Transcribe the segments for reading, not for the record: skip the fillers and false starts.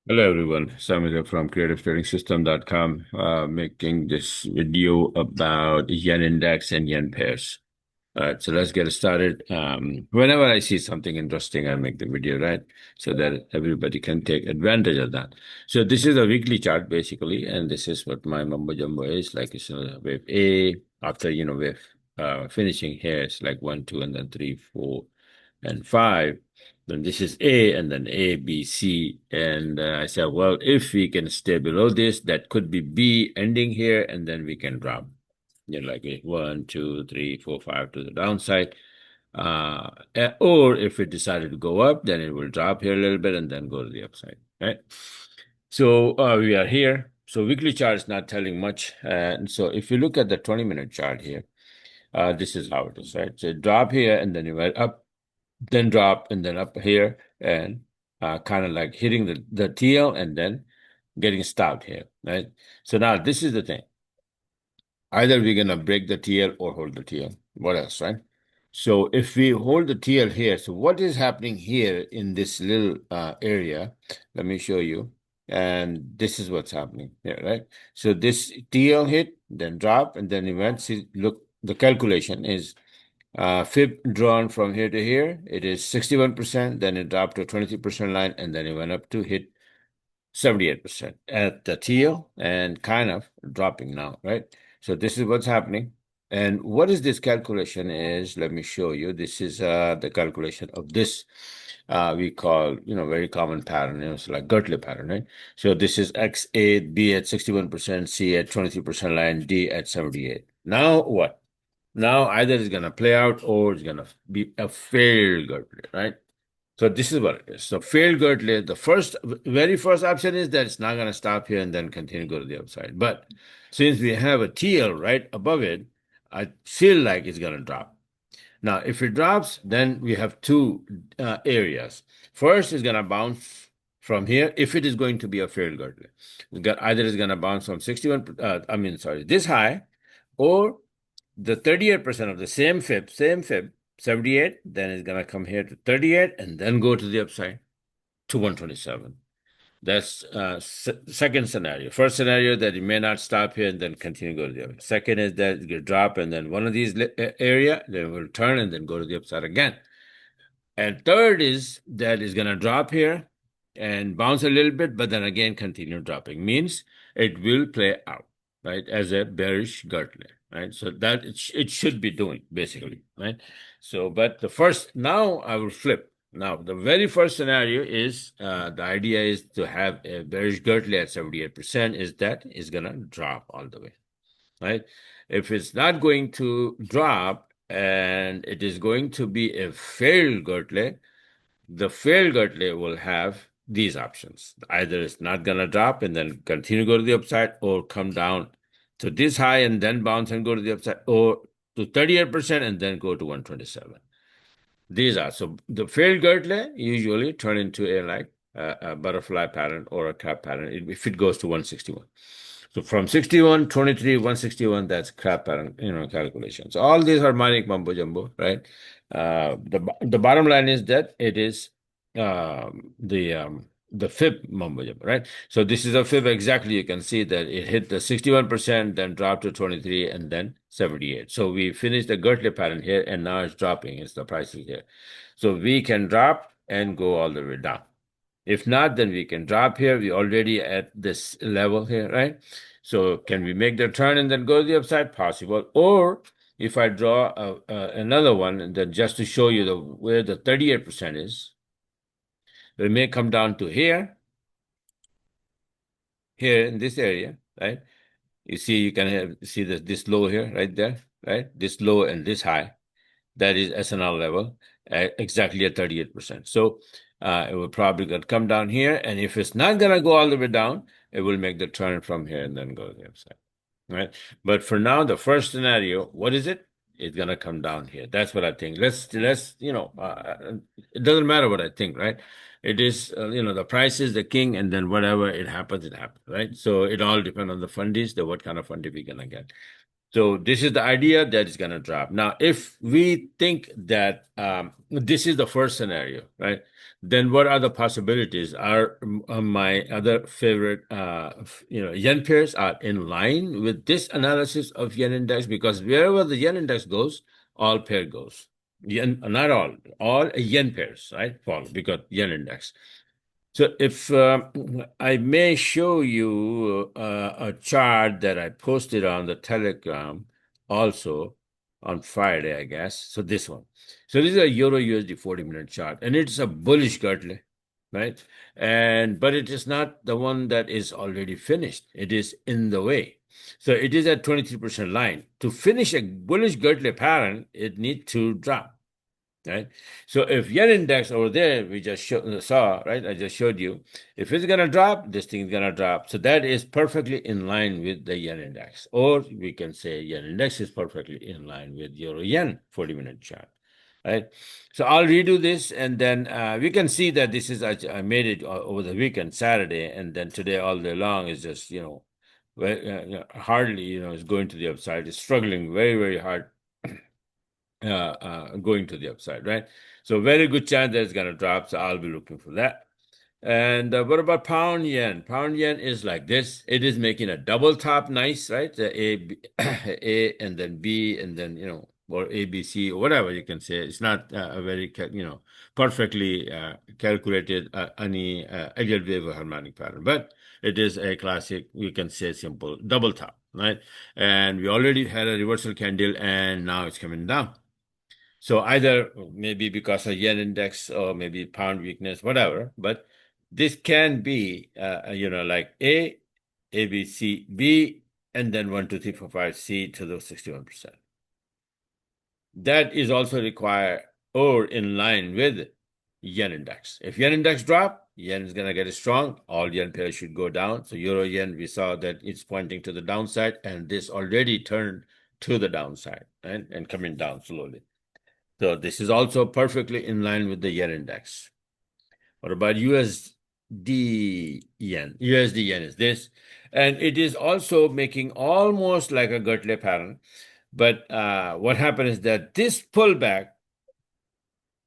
Hello everyone, Samuel here from creativetrading.system.com, making this video about yen index and yen pairs. All right, so let's get started. Whenever I see something interesting, I make the video, right? So that everybody can take advantage of that. So this is a weekly chart basically, and this is what my mumbo jumbo is like. It's a wave A after, wave finishing here. It's like 1, 2, and then 3, 4, and 5. Then this is A, and then A, B, C. And I said, well, if we can stay below this, that could be B ending here, and then we can drop. Like 1, 2, 3, 4, 5 to the downside. Or if it decided to go up, then it will drop here a little bit and then go to the upside, right? So we are here. So weekly chart is not telling much. And so if you look at the 20-minute chart here, this is how it is, right? So drop here, and then you went up, then drop, and then up here, and kind of like hitting the TL and then getting stopped here, right? So now this is the thing. Either we're going to break the TL or hold the TL. What else, right? So if we hold the TL here, so what is happening here in this little area? Let me show you. And this is what's happening here, right? So this TL hit, then drop, and then event. See, look, the calculation is fib drawn from here to here. It is 61%, then it dropped to a 23% line, and then it went up to hit 78% at the TL and kind of dropping now, right? So this is what's happening. And what is this calculation is, let me show you. This is the calculation of this we call, very common pattern. It's like Gertley pattern, right? So this is X8, B at 61%, C at 23% line, D at 78. Now what? Now either it's going to play out or it's going to be a failed Gertley, right? So this is what it is. So failed Gertley, the very first option is that it's not going to stop here and then continue to go to the upside. But since we have a TL right above it, I feel like it's going to drop. Now, if it drops, then we have two areas. First is going to bounce from here if it is going to be a failed Gertley. Either it's going to bounce from 61, this high, or the 38% of the same fib, 78, then it's going to come here to 38 and then go to the upside to 127. That's second scenario. First scenario that it may not stop here and then continue to go to the upside. Second is that it will drop and then one of these area, then it will turn and then go to the upside again. And third is that it's going to drop here and bounce a little bit, but then again continue dropping. Means it will play out, right, as a bearish Gertley, right? So that it should be doing, basically, right? So, but now I will flip. Now, the very first scenario is, the idea is to have a bearish Gertley at 78%, is that it's going to drop all the way, right? If it's not going to drop and it is going to be a failed Gertley, the failed Gertley will have these options. Either it's not going to drop and then continue to go to the upside, or come down to this high and then bounce and go to the upside, or to 38% and then go to 127. These are, so the failed Gertley usually turn into a butterfly pattern or a crab pattern if it goes to 161. So from 61, 23, 161, that's crab pattern, calculation. So all these are mining mumbo jumbo, right? The bottom line is that it is the fib mumbo jumbo, right? So this is a fib exactly. You can see that it hit the 61%, then dropped to 23, and then 78. So we finished the Gertley pattern here, and now it's dropping. It's the prices here. So we can drop and go all the way down. If not, then we can drop here. We're already at this level here, right? So can we make the turn and then go to the upside? Possible. Or if I draw another one, and then just to show you where the 38% is, it may come down to here in this area, right? You see, you can see this low here, right there, right? This low and this high. That is SNL level, exactly at 38%. So it will probably gonna come down here, and if it's not gonna go all the way down, it will make the turn from here and then go to the upside, right? But for now, the first scenario, what is it? It's gonna come down here. That's what I think. It doesn't matter what I think, right? It is, the price is the king, and then whatever it happens, right? So it all depends on the fundies, what kind of funding we're gonna get. So this is the idea that it's going to drop. Now, if we think that this is the first scenario, right? Then what are the possibilities? Are my other favorite, yen pairs are in line with this analysis of yen index? Because wherever the yen index goes, all pair goes. Yen, not all yen pairs, right? Follow because yen index. So if I may show you a chart that I posted on the Telegram also on Friday, I guess. So this one. So this is a Euro USD 40-minute chart, and it's a bullish girdle, right? But it is not the one that is already finished. It is in the way. So it is at 23% line. To finish a bullish girdle pattern, it needs to drop. Right. So if yen index over there, we just saw, right? I just showed you. If it's going to drop, this thing is going to drop. So that is perfectly in line with the yen index. Or we can say yen index is perfectly in line with euro yen 40-minute chart. Right. So I'll redo this and then we can see that this is, I made it over the weekend, Saturday, and then today all day long is just, hardly, is going to the upside. It's struggling very, very hard going to the upside, right? So very good chance that it's going to drop. So I'll be looking for that. And what about pound yen? Pound yen is like this. It is making a double top, nice, right? The A, B, A, and then B, and then or A, B, C, or whatever you can say. It's not a very perfectly calculated any ideal wave or harmonic pattern, but it is a classic. You can say simple double top, right? And we already had a reversal candle, and now it's coming down. So either maybe because of yen index or maybe pound weakness, whatever. But this can be, like A, B, C, B, and then 1, 2, 3, 4, 5, C to the 61%. That is also required or in line with yen index. If yen index drop, yen is going to get strong. All yen pairs should go down. So euro yen, we saw that it's pointing to the downside, and this already turned to the downside, right? And coming down slowly. So this is also perfectly in line with the yen index. What about USD yen? USD yen is this. And it is also making almost like a girdle pattern. But what happened is that this pullback,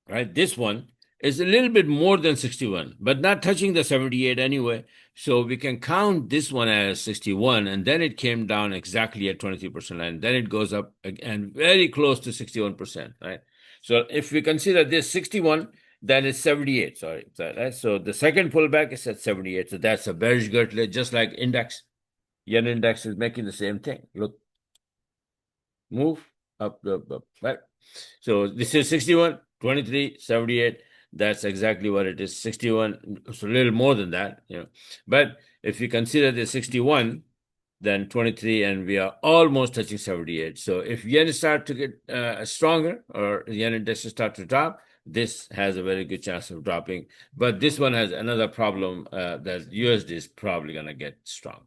right, this one is a little bit more than 61, but not touching the 78 anyway. So we can count this one as 61, and then it came down exactly at 23% line. Then it goes up again very close to 61%, right? So if we consider this 61, then it's 78, sorry. Right? So the second pullback is at 78. So that's a bearish girdle, just like index. Yen index is making the same thing. Look, move up, right? So this is 61, 23, 78. That's exactly what it is. 61, it's a little more than that, But if you consider the 61, then 23, and we are almost touching 78. So if yen start to get stronger or yen index start to drop, this has a very good chance of dropping. But this one has another problem that USD is probably going to get strong.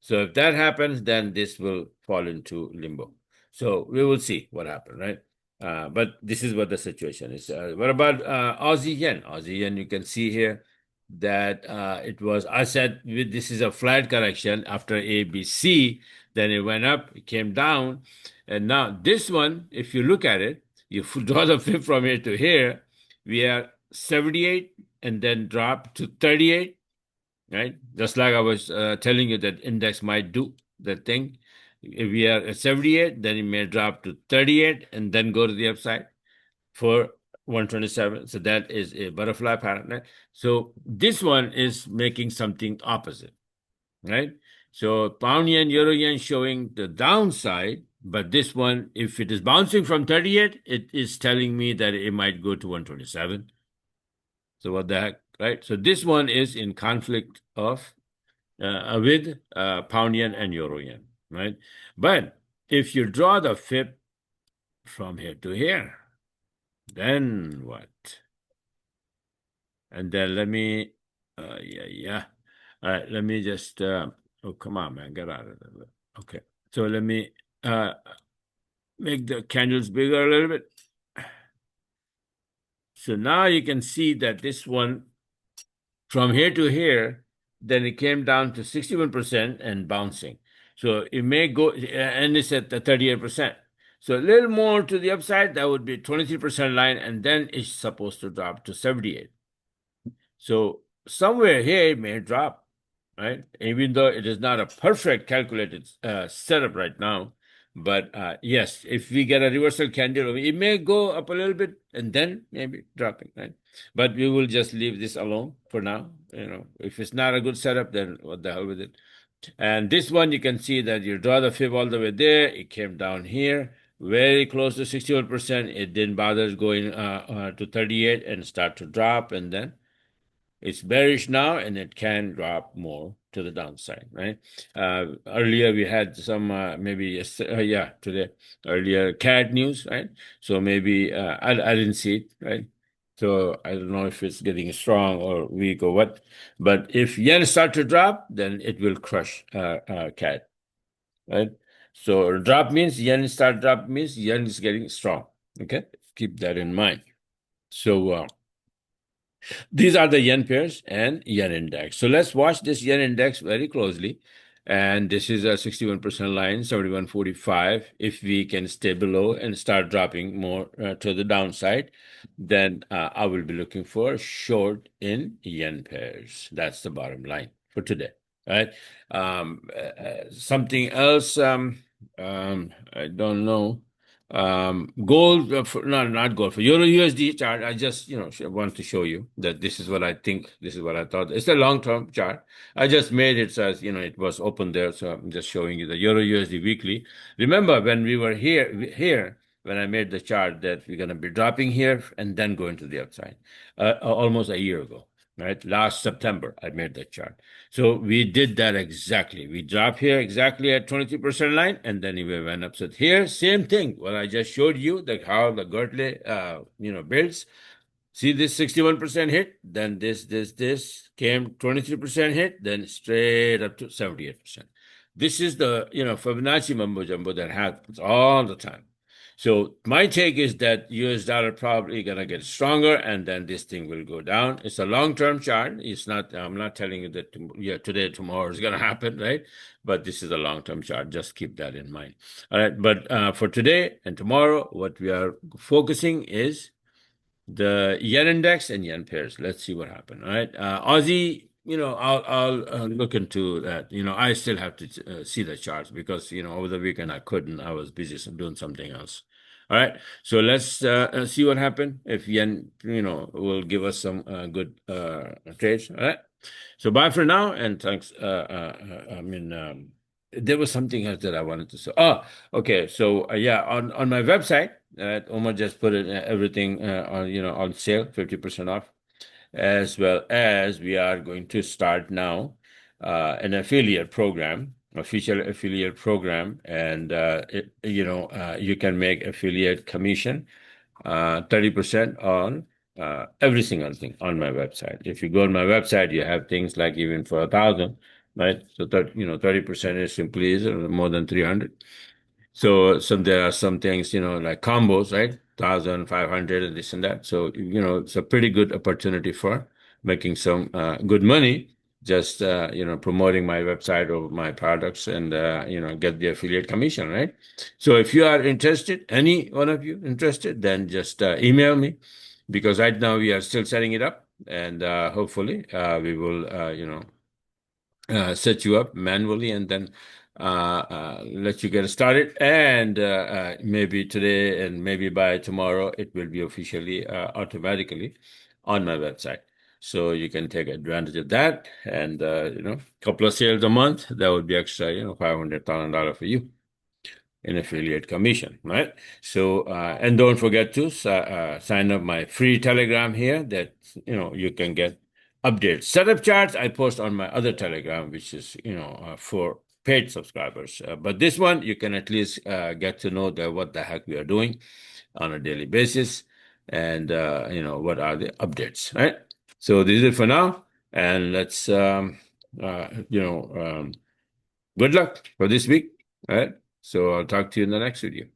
So if that happens, then this will fall into limbo. So we will see what happens, right? But this is what the situation is. What about Aussie yen? Aussie yen, you can see here that it was, I said, this is a flat correction after A, B, C. Then it went up, it came down. And now this one, if you look at it, you draw the flip from here to here, we are 78 and then drop to 38, right? Just like I was telling you that index might do the thing. If we are at 78, then it may drop to 38 and then go to the upside for 127. So that is a butterfly pattern, right? So this one is making something opposite, right? So pound yen, euro yen showing the downside, but this one, if it is bouncing from 38, it is telling me that it might go to 127. So what the heck, right? So this one is in conflict of with pound yen and euro yen, right? But if you draw the fib from here to here, then what? And then let me, yeah. All right, let me just, oh, come on, man, get out of there. Okay, so let me make the candles bigger a little bit. So now you can see that this one, from here to here, then it came down to 61% and bouncing. So it may go, and it's at the 38%. So a little more to the upside, that would be 23% line, and then it's supposed to drop to 78. So somewhere here it may drop, right? Even though it is not a perfect calculated setup right now. But yes, if we get a reversal candle, it may go up a little bit and then maybe dropping, right? But we will just leave this alone for now. If it's not a good setup, then what the hell with it? And this one, you can see that you draw the fib all the way there. It came down here, very close to 61%. It didn't bother going to 38 and start to drop, and then it's bearish now, and it can drop more to the downside, right? Earlier we had some today earlier CAD news, right? So maybe I didn't see it, right? So I don't know if it's getting strong or weak or what. But if yen start to drop, then it will crush CAD, right? So drop means yen start drop means yen is getting strong. Okay, keep that in mind. So. These are the yen pairs and yen index. So let's watch this yen index very closely. And this is a 61% line, 71.45. If we can stay below and start dropping more to the downside, then I will be looking for short in yen pairs. That's the bottom line for today. Right? Something else, I don't know. Gold, not gold, for Euro USD chart. I just, want to show you that this is what I think, this is what I thought. It's a long-term chart. I just made it as, it was open there. So I'm just showing you the Euro USD weekly. Remember when we were here, when I made the chart that we're going to be dropping here and then going to the upside, almost a year ago. Right, last September, I made that chart. So we did that exactly. We dropped here exactly at 23% line, and then we went up. So here, same thing. What I just showed you, how the Gertley, builds. See this 61% hit, then this came 23% hit, then straight up to 78%. This is the, Fibonacci mumbo jumbo that happens all the time. So my take is that US dollar probably gonna get stronger, and then this thing will go down. It's a long-term chart. It's not. I'm not telling you that today, tomorrow is gonna happen, right? But this is a long-term chart. Just keep that in mind. All right. But for today and tomorrow, what we are focusing is the yen index and yen pairs. Let's see what happened. All right. Aussie. I'll look into that. I still have to see the charts because over the weekend I couldn't. I was busy doing something else. All right. So let's see what happened. If yen, will give us some good trades. All right. So bye for now, and thanks. There was something else that I wanted to say. Oh, okay. So on my website, Omar just put it everything on sale, 50% off, as well as we are going to start now an affiliate program, official affiliate program, and you can make affiliate commission 30% on every single thing on my website. If you go on my website, you have things like even for 1,000, right? So 30% is simply is more than 300. So there are some things, like combos, right? 1,500 and this and that. So, it's a pretty good opportunity for making some good money, just, promoting my website or my products and, get the affiliate commission, right? So if you are interested, any one of you interested, then just email me because right now we are still setting it up and hopefully we will, set you up manually and then let you get started. And maybe today and maybe by tomorrow, it will be officially automatically on my website. So you can take advantage of that. And, couple of sales a month, that would be extra, $500,000 for you in affiliate commission, right? So, and don't forget to sign up my free Telegram here that, you can get updates. Setup charts I post on my other Telegram, which is, for paid subscribers. But this one, you can at least get to know what the heck we are doing on a daily basis and, what are the updates, right? So this is it for now. And let's, good luck for this week, all right? So I'll talk to you in the next video.